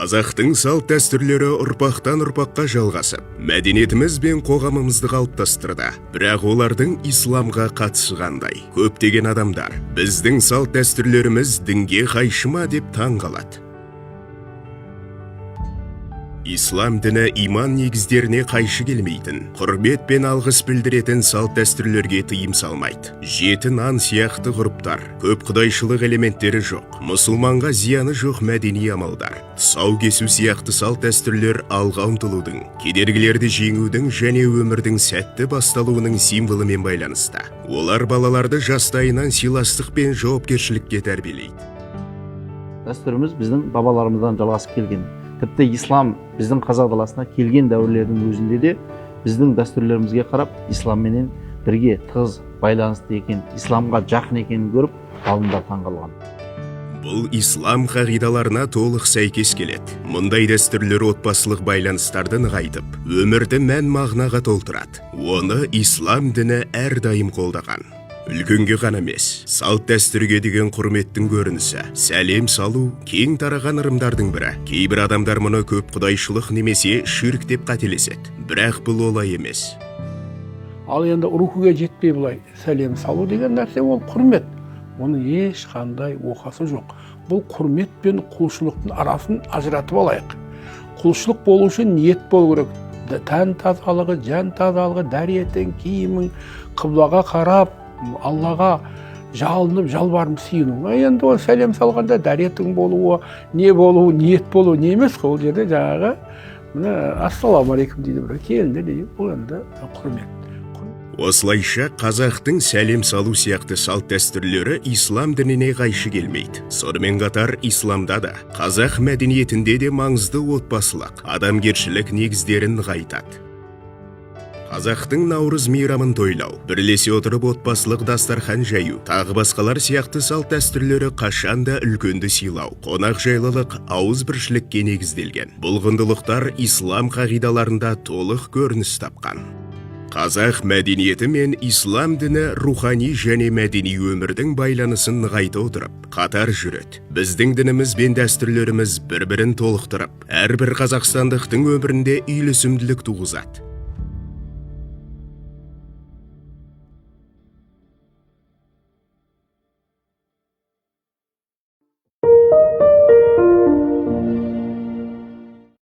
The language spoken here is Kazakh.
Қазақтың салт дәстүрлері ұрпақтан ұрпаққа жалғасып, мәдениетіміз бен қоғамымызды қалыптастырды. Бірақ олардың исламға қатысы қандай? Көптеген адамдар біздің салт дәстүрлеріміз дінге қайшы ма деп таң қалады. Ислам діні иман негіздеріне қайшы келмейтін, құрмет пен алғыс білдіретін салт дәстүрлерге тыйым салмайды. Жеті нан сияқты ғұрыптар, көп құдайшылық элементтері жоқ, мұсылманға зияны жоқ мәдени амалдар, тұсау кесу сияқты салт дәстүрлер алға ұмтылудың, кедергілерді жеңудің және өмірдің сәтті басталуының символымен байланысты. Олар балаларды жастайынан сыйластық пен жауапкершілікке тәрбиелейді. Дәстүріміз біздің бабаларымыздан жалғасып келген. Тіпті ислам біздің қазақ даласына келген дәуірлердің өзінде де біздің дәстүрлерімізге қарап исламменен бірге тығыз байланысты екен, исламға жақын екенін көріп, ғалымдар таңғалған. Бұл ислам қағидаларына толық сәйкес келеді. Мұндай дәстүрлер отбасылық байланыстарды нығайтып, өмірді мән мағынаға толтырады. Оны ислам діні әрдайым қолдаған. Үлкенге ғана емес, салт дәстүрге деген құрметтің көрінісі, сәлем салу кең тараған ырымдардың бірі. Кейбір адамдар мұны көп құдайшылық немесе ширк деп қателеседі. Бірақ бұл олай емес. Ал енді рухуге жетпей бұлай сәлем салу деген нәрсе ол құрмет. Оның ешқандай оқасы жоқ. Бұл құрмет пен құлшылықтың арасын ажыратып алайық. Құлшылық болу үшін ниет болу керек. Тән тазалығы, жан тазалығы, дәретің, киімің, қыблаға қарап, Аллаға жалынып, жалбарынып сүйіну. Енді ол сәлем салғанда дәретің болуы, не болуы, ниет болуы не емес қой. Ол жерде жаңағы ассалаумағалейкум дейді бір келді дейді. Бұл енді құрмет. Осылайша қазақтың сәлем салу сияқты салт дәстүрлері ислам дініне қайшы келмейді. Сонымен қатар исламда да, қазақ мәдениетінде де маңызды отбасылық, адамгершілік негіздерін нығайтады. Қазақтың Наурыз мейрамын тойлау, бірлесе отырып отбасылық дастархан жаю, тағы басқалар сияқты салт дәстүрлері қашанда үлкенді сыйлау, қонақ жайлылық, ауызбіршілікке негізделген. Бұл құндылықтар ислам қағидаларында толық көрініс тапқан. Қазақ мәдениеті мен ислам діні рухани және мәдени өмірдің байланысын нығайта отырып, қатар жүреді. Біздің дініміз бен дәстүрлеріміз бір-бірін толықтырып, әрбір қазақстандықтың өмірінде үйлесімділік туғызады.